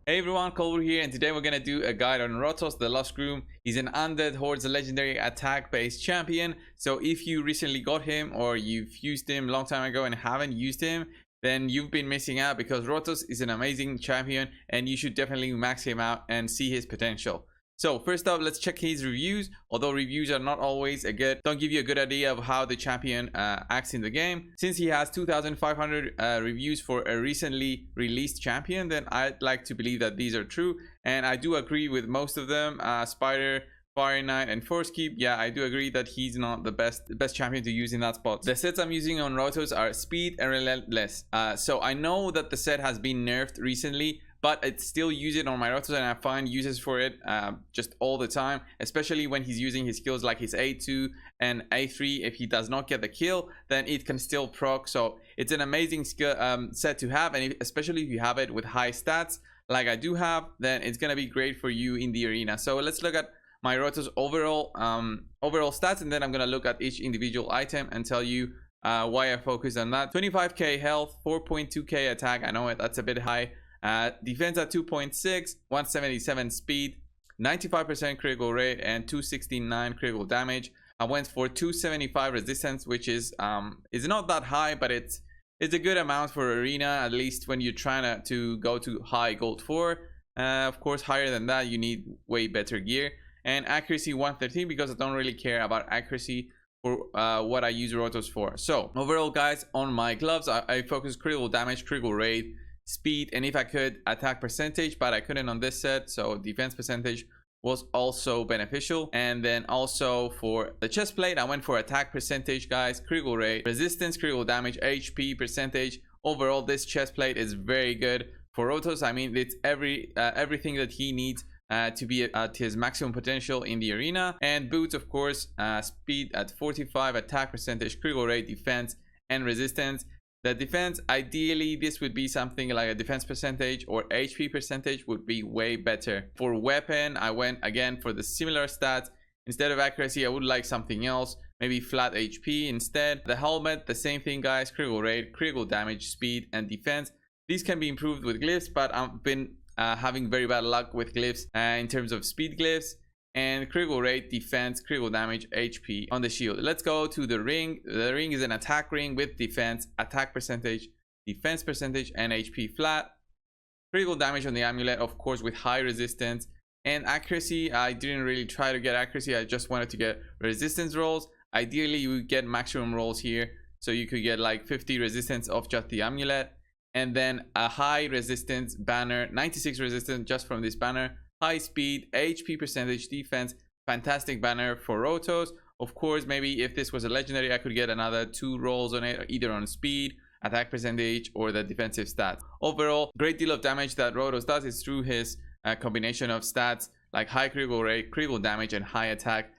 Hey everyone, Colbert here, and today we're gonna do a guide on Rotos, the Lost Groom. He's an Undead Horde's legendary attack-based champion. So if you recently got him or you've used him a long time ago and haven't used him, then you've been missing out because Rotos is an amazing champion and you should definitely max him out and see his potential. So first up, let's check his reviews. Although reviews are not always don't give you a good idea of how the champion acts in the game. Since he has 2,500 reviews for a recently released champion, then I'd like to believe that these are true. And I do agree with most of them. Spider, Fire Knight, and Forcekeep. Yeah, I do agree that he's not the best champion to use in that spot. The sets I'm using on Rotos are Speed and Relentless. So I know that the set has been nerfed recently, but I still use it on my Rotos and I find uses for it just all the time, especially when he's using his skills like his A2 and A3. If he does not get the kill, then it can still proc. So it's an amazing skill set to have, and especially if you have it with high stats like I do have, then it's gonna be great for you in the arena. So let's look at my Rotos overall stats, and then I'm gonna look at each individual item and tell you why I focus on that. 25k health, 4.2k attack. I know that's a bit high. Defense at 2.6, 177 speed, 95% critical rate, and 269 critical damage. I went for 275 resistance, which is not that high, but it's a good amount for arena, at least when you're trying to go to high gold 4. Of course, higher than that, you need way better gear. And accuracy 113, because I don't really care about accuracy for what I use Rotos for. So overall, guys, on my gloves, I focus critical damage, critical rate, speed, and if I could, attack percentage, but I couldn't on this set, so defense percentage was also beneficial. And then also for the chest plate, I went for attack percentage, guys, critical rate, resistance, critical damage, HP percentage. Overall, this chest plate is very good for Rotos. I mean, it's everything that he needs to be at his maximum potential in the arena. And boots, of course, speed at 45, attack percentage, critical rate, defense, and resistance. The defense, ideally, this would be something like a defense percentage or HP percentage would be way better. For weapon, I went again for the similar stats. Instead of accuracy, I would like something else, maybe flat HP instead. The helmet, the same thing, guys, critical rate, critical damage, speed, and defense. These can be improved with glyphs, but I've been having very bad luck with glyphs in terms of speed glyphs. And critical rate, defense, critical damage, HP on the shield. Let's go to the ring. The ring is an attack ring with defense, attack percentage, defense percentage, and HP flat. Critical damage on the amulet, of course, with high resistance. And accuracy, I didn't really try to get accuracy. I just wanted to get resistance rolls. Ideally, you would get maximum rolls here, so you could get like 50 resistance of just the amulet. And then a high resistance banner, 96 resistance just from this banner. High speed, HP percentage, defense, fantastic banner for Rotos. Of course, maybe if this was a legendary, I could get another 2 rolls on it, either on speed, attack percentage, or the defensive stats. Overall, great deal of damage that Rotos does is through his combination of stats like high critical rate, critical damage, and high attack.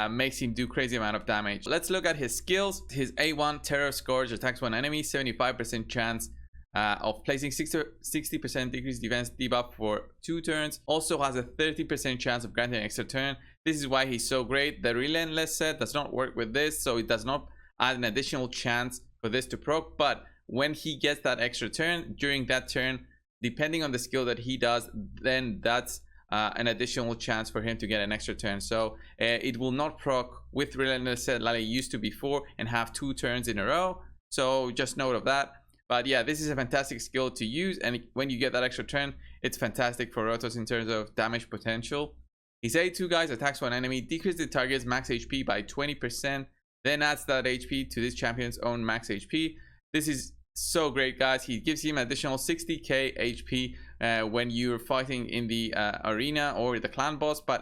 Makes him do crazy amount of damage. Let's look at his skills. His A1 Terror Scourge attacks one enemy, 75% chance of placing 60% decreased defense debuff for 2 turns. Also has a 30% chance of granting an extra turn. This is why he's so great. The Relentless set does not work with this, so it does not add an additional chance for this to proc. But when he gets that extra turn, during that turn, depending on the skill that he does, then that's an additional chance for him to get an extra turn. So it will not proc with Relentless set like it used to before and have 2 turns in a row. So just note of that. But yeah, this is a fantastic skill to use, and when you get that extra turn, it's fantastic for Rotos in terms of damage potential. His A2, guys, attacks one enemy, decreases the target's max HP by 20%, then adds that HP to this champion's own max HP. This is so great, guys. He gives him additional 60k HP when you're fighting in the arena or the clan boss. But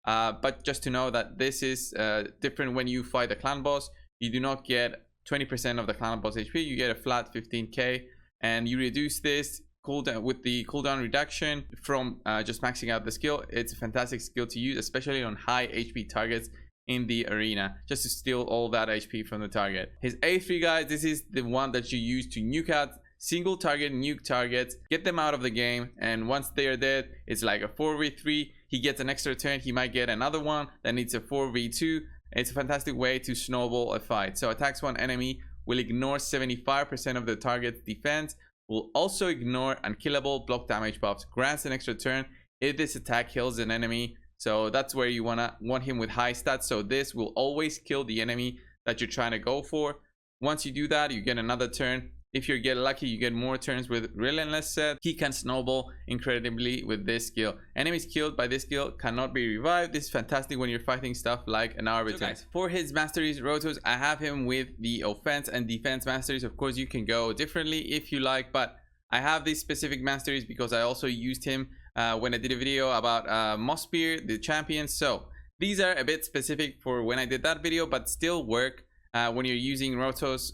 but just to know that this is different when you fight the clan boss. You do not get 20% of the clan boss HP, you get a flat 15k, and you reduce this cooldown with the cooldown reduction from just maxing out the skill. It's a fantastic skill to use, especially on high HP targets in the arena, just to steal all that HP from the target. His A3, guys, this is the one that you use to nuke out single target nuke targets, get them out of the game, and once they are dead, it's like a 4v3. He gets an extra turn, he might get another one, then it's a 4v2. It's a fantastic way to snowball a fight. So attacks one enemy, will ignore 75% of the target's defense will also ignore unkillable block damage buffs, grants an extra turn if this attack kills an enemy. So that's where you want him with high stats. So this will always kill the enemy that you're trying to go for. Once you do that, you get another turn. If you get lucky, you get more turns with Relentless set. He can snowball incredibly with this skill. Enemies killed by this skill cannot be revived. This is fantastic when you're fighting stuff like an Arbiter. So guys, for his masteries, Rotos, I have him with the offense and defense masteries. Of course, you can go differently if you like, but I have these specific masteries because I also used him when I did a video about Masteries, the champion. So these are a bit specific for when I did that video, but still work when you're using Rotos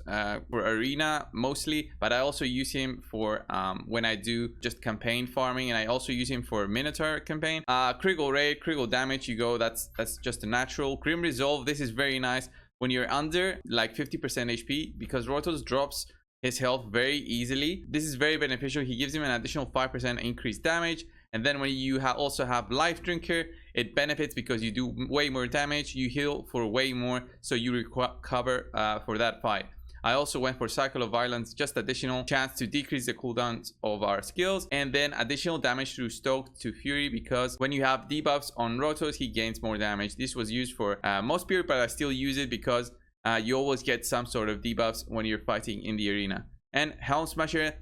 for arena mostly. But I also use him for when I do just campaign farming, and I also use him for Minotaur campaign. Critical rate, critical damage, you go, that's just a natural. Grim Resolve, this is very nice when you're under like 50% HP, because Rotos drops his health very easily. This is very beneficial. He gives him an additional 5% increased damage. And then when you also have Life Drinker, it benefits because you do way more damage, you heal for way more, so you recover for that fight. I also went for Cycle of Violence, just additional chance to decrease the cooldowns of our skills, and then additional damage through Stoked to Fury, because when you have debuffs on Rotos, he gains more damage. This was used for most period, but I still use it because you always get some sort of debuffs when you're fighting in the arena. And Helm Smasher,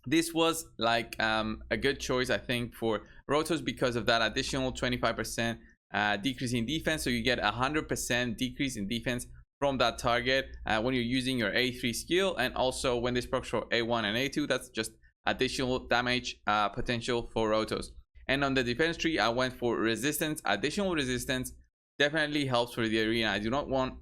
this was like a good choice, I think, for Rotos because of that additional 25% decrease in defense. So you get 100% decrease in defense from that target when you're using your A3 skill, and also when this procs for A1 and A2, that's just additional damage potential for Rotos. And on the defense tree, I went for resistance. Additional resistance definitely helps for the arena. I do not want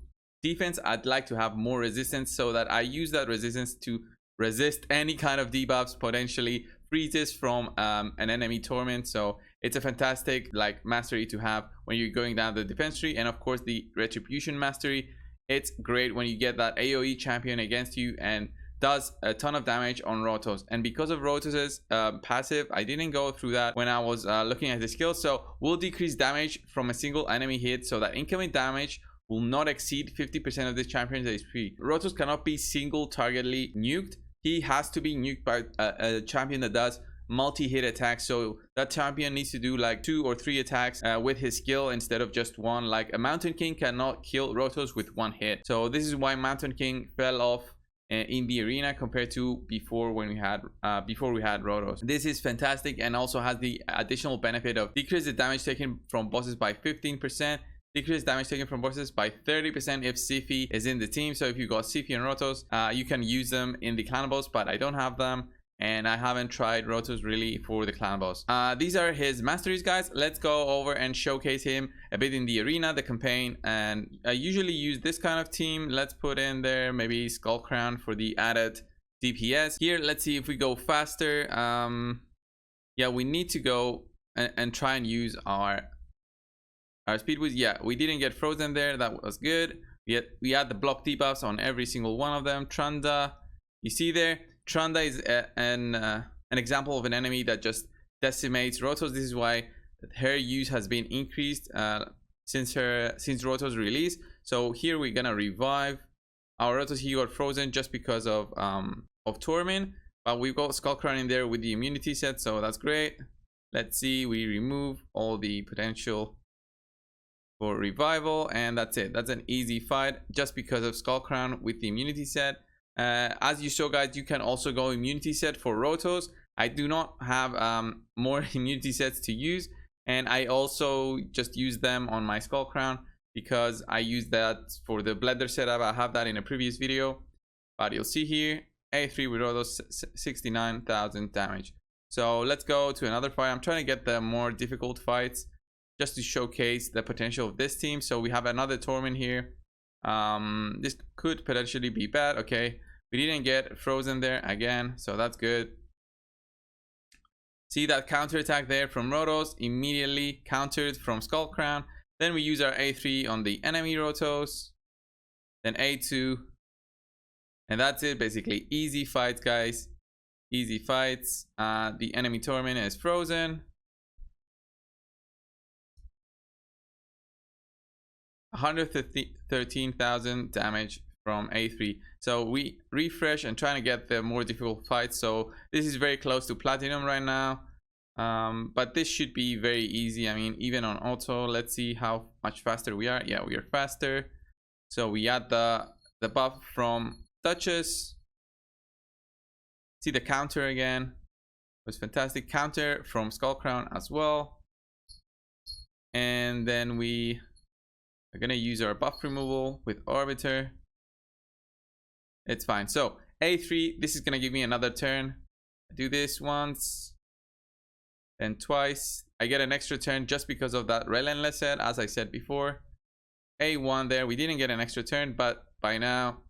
defense, I'd like to have more resistance, so that I use that resistance to resist any kind of debuffs, potentially freezes from an enemy torment. So it's a fantastic like mastery to have when you're going down the defense tree. And of course the Retribution mastery, it's great when you get that AoE champion against you and does a ton of damage on Rotos. And because of Rotos's passive, I didn't go through that when I was looking at the skill. So we'll decrease damage from a single enemy hit, so that incoming damage will not exceed 50% of this champion's HP. Rotos cannot be single targetly nuked. He has to be nuked by a champion that does multi-hit attacks. So that champion needs to do like 2 or 3 attacks with his skill instead of just one. Like a Mountain King cannot kill Rotos with 1 hit. So this is why Mountain King fell off in the arena compared to before when we had Rotos. This is fantastic, and also has the additional benefit of decrease the damage taken from bosses by 15%. Decrease damage taken from bosses by 30% if Sifi is in the team. So if you got Sifi and Rotos, you can use them in the clan boss, but I don't have them, and I haven't tried Rotos really for the clan boss. These are his masteries, guys. Let's go over and showcase him a bit in the arena, the campaign. And I usually use this kind of team. Let's put in there maybe Skull Crown for the added DPS. Here, let's see if we go faster. Yeah, we need to go and try and use our speed boost. Yeah, we didn't get frozen there, that was good. We had the block debuffs on every single one of them. Trunda, you see there, Trunda is an example of an enemy that just decimates Rotos. This is why her use has been increased since Rotos release. So here we're gonna revive our Rotos. He got frozen just because of Torment, but we've got Skull Crown in there with the immunity set, so that's great. Let's see, we remove all the potential for revival, and that's it. That's an easy fight just because of Skull Crown with the immunity set. As you saw, guys, you can also go immunity set for Rotos. I do not have more immunity sets to use, and I also just use them on my Skull Crown because I use that for the blender setup. I have that in a previous video, but you'll see here A3 with Rotos, 69,000 damage. So let's go to another fight. I'm trying to get the more difficult fights just to showcase the potential of this team. So we have another Torment here. This could potentially be bad. Okay, we didn't get frozen there again, so that's good. See that counter attack there from Rotos, immediately countered from Skull Crown. Then we use our A3 on the enemy Rotos, then A2, and that's it. Basically easy fights, guys, easy fights. The enemy Torment is frozen. 113,000 damage from A3. So we refresh and trying to get the more difficult fights. So this is very close to platinum right now. But this should be very easy. I mean, even on auto, let's see how much faster we are. Yeah, we are faster. So we add the buff from Duchess. See the counter again. It was fantastic. Counter from Skullcrown as well. And then we are gonna use our buff removal with Arbiter. It's fine. So A3, this is gonna give me another turn. I do this once, then twice. I get an extra turn just because of that Relentless set, as I said before. A1 there, we didn't get an extra turn, but by now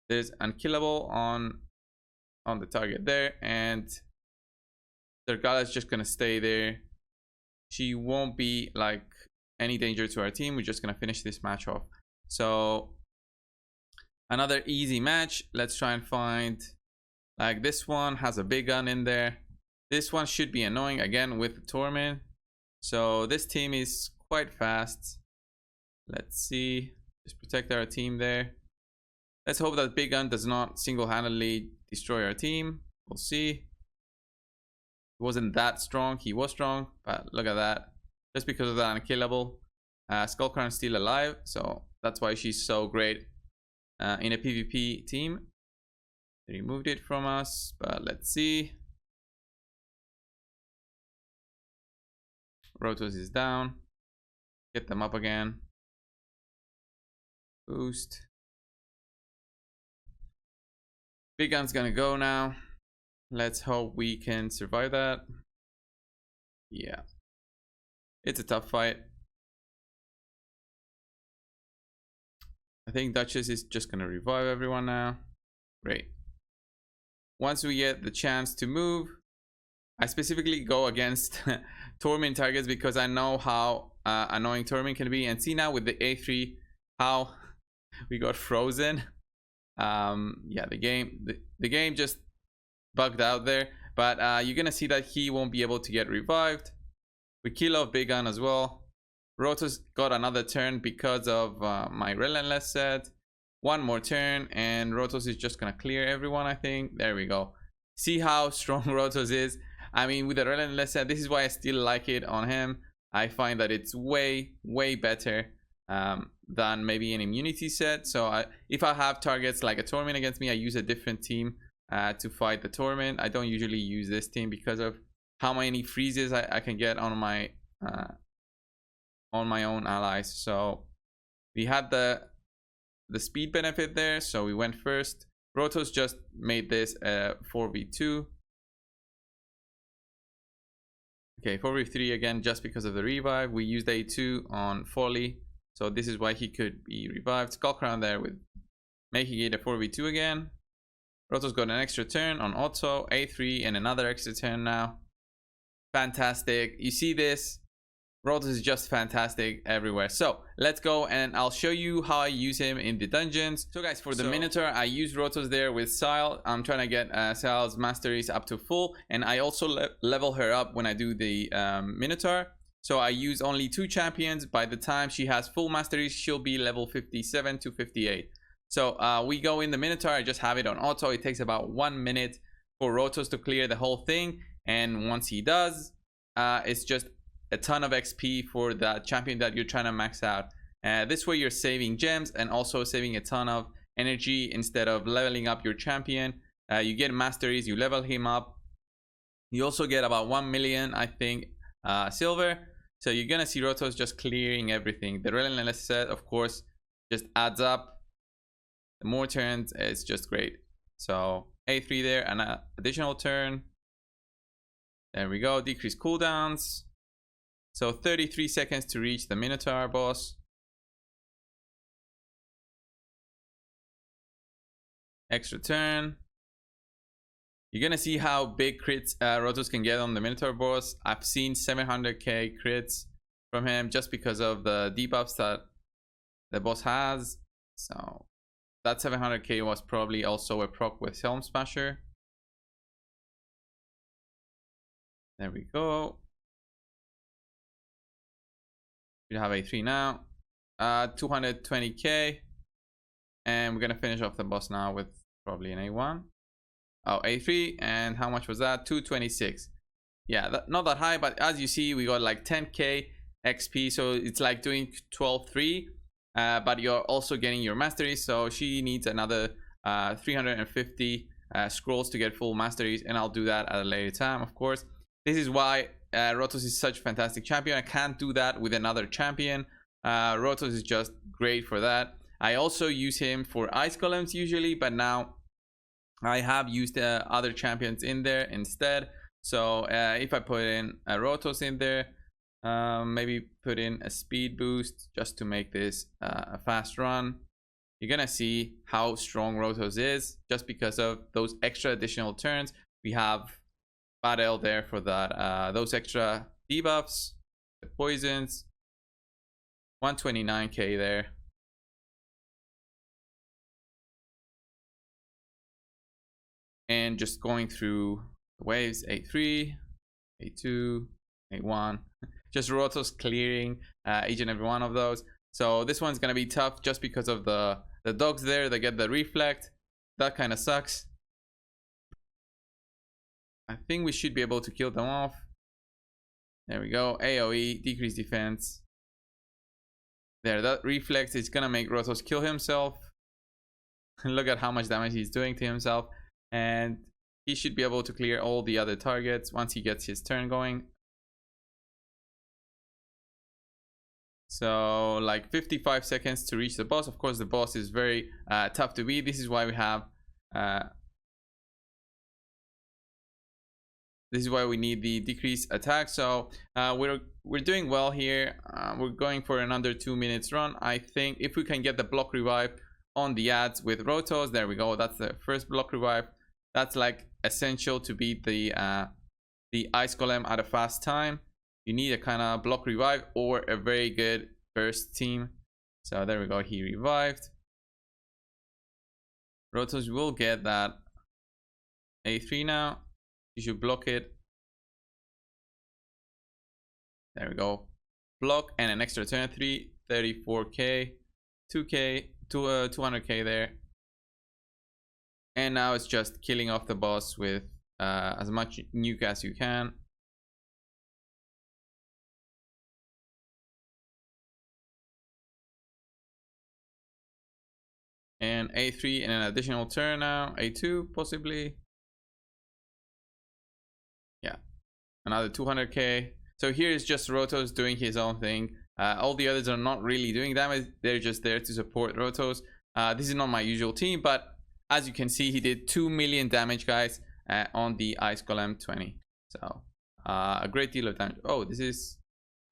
there's unkillable on the target there, and Zergala is just gonna stay there. She won't be like any danger to our team. We're just gonna finish this match off. So another easy match. Let's try and find, like, this one has a big gun in there. This one should be annoying again with the Torment. So this team is quite fast. Let's see, just protect our team there. Let's hope that big gun does not single-handedly destroy our team. We'll see. He wasn't that strong. He was strong, but look at that. Just because of that unkillable. Skullcrown is still alive, so that's why she's so great in a PvP team. They removed it from us, but let's see. Rotos is down. Get them up again. Boost. Big gun's gonna go now. Let's hope we can survive that. Yeah. It's a tough fight. I think Duchess is just gonna revive everyone now. Great. Once we get the chance to move, I specifically go against Torment targets because I know how annoying Torment can be. And see now with the A3 how we got frozen. Yeah, the game just bugged out there, but you're gonna see that he won't be able to get revived. We kill off Big Gun as well. Rotos got another turn because of my Relentless set. One more turn and Rotos is just gonna clear everyone, I think. There we go. See how strong Rotos is. I mean, with the Relentless set, this is why I still like it on him. I find that it's way better than maybe an immunity set. So if I have targets like a Torment against me, I use a different team to fight the Torment. I don't usually use this team because of how many freezes I can get on my own allies. So we had the speed benefit there, so we went first. Rotos just made this 4v2. Okay, 4v3 again just because of the revive. We used A2 on Folly, so this is why he could be revived. Skullcrown there with making it a 4v2 again. Rotos got an extra turn on auto, A3, and another extra turn now. Fantastic. You see this? Rotos is just fantastic everywhere. So let's go and I'll show you how I use him in the dungeons. So guys, for the Minotaur, I use Rotos there with Sile. I'm trying to get Sile's Masteries up to full, and I also level her up when I do the Minotaur. So I use only 2 champions. By the time she has full Masteries, she'll be level 57 to 58. So we go in the Minotaur. I just have it on auto. It takes about 1 minute for Rotos to clear the whole thing, and once he does, it's just a ton of XP for that champion that you're trying to max out. This way you're saving gems and also saving a ton of energy instead of leveling up your champion. You get masteries, you level him up. You also get about 1 million, I think, silver. So you're gonna see Rotos just clearing everything. The Relentless set, of course, just adds up. The more turns, it's just great. So A3 there, an additional turn. There we go, decrease cooldowns. So 33 seconds to reach the Minotaur boss. Extra turn. You're gonna see how big crits Rotos can get on the Minotaur boss. I've seen 700k crits from him just because of the debuffs that the boss has. So that 700k was probably also a proc with Helm Smasher. There we go. We have A3 now. 220k. And we're gonna finish off the boss now with probably an A1. Oh, A3. And how much was that? 226. Yeah, not that high, but as you see, we got like 10k XP, so it's like doing 12-3, but you're also getting your masteries, so she needs another 350 scrolls to get full masteries, and I'll do that at a later time, of course. This is why Rotos is such a fantastic champion. I can't do that with another champion. Rotos is just great for that. I also use him for ice golems usually, but now I have used other champions in there instead. So if I put in a Rotos in there, maybe put in a speed boost just to make this a fast run, you're gonna see how strong Rotos is just because of those extra additional turns. We have battle there for that, those extra debuffs, the poisons, 129k there. And just going through the waves, A3, A2, A1, just Rotos clearing each and every one of those. So this one's gonna be tough just because of the dogs there that get the reflect. That kind of sucks. I think we should be able to kill them off. There we go. AoE, decrease defense. There, that reflex is gonna make Rotos kill himself. Look at how much damage he's doing to himself. And he should be able to clear all the other targets once he gets his turn going. So like 55 seconds to reach the boss. Of course, the boss is very tough to beat. This is why we have this is why we need the decreased attack. So we're doing well here. We're going for another 2 minutes run. I think if we can get the block revive on the ads with Rotos, there we go. That's the first block revive. That's like essential to beat the ice golem at a fast time. You need a kind of block revive or a very good burst team. So there we go. He revived. Rotos will get that A3 now. You should block it. There we go. Block and an extra turn 3, 34k, 2k, 200k there. And now it's just killing off the boss with as much nuke as you can. And A3 and an additional turn now. A2 possibly. Yeah, another 200k. So here is just Rotos doing his own thing. All the others are not really doing damage. They're just there to support Rotos. This is not my usual team, but as you can see, he did 2 million damage, guys, on the Ice Golem 20. So a great deal of damage. Oh, this is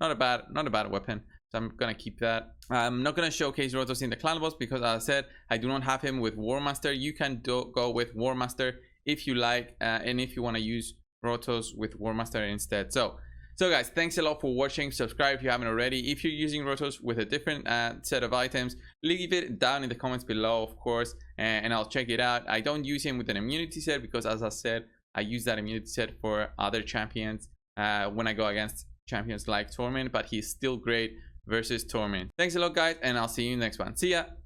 not a bad weapon. So I'm gonna keep that. I'm not gonna showcase Rotos in the clan boss because, as I said, I do not have him with War Master. You can go with War Master if you like, and if you want to use Rotos with War Master instead. So guys, thanks a lot for watching. Subscribe if you haven't already. If you're using Rotos with a different set of items, leave it down in the comments below, of course, and I'll check it out. I don't use him with an immunity set because, as I said, I use that immunity set for other champions when I go against champions like Torment, but he's still great versus Torment. Thanks a lot, guys, and I'll see you in the next one. See ya.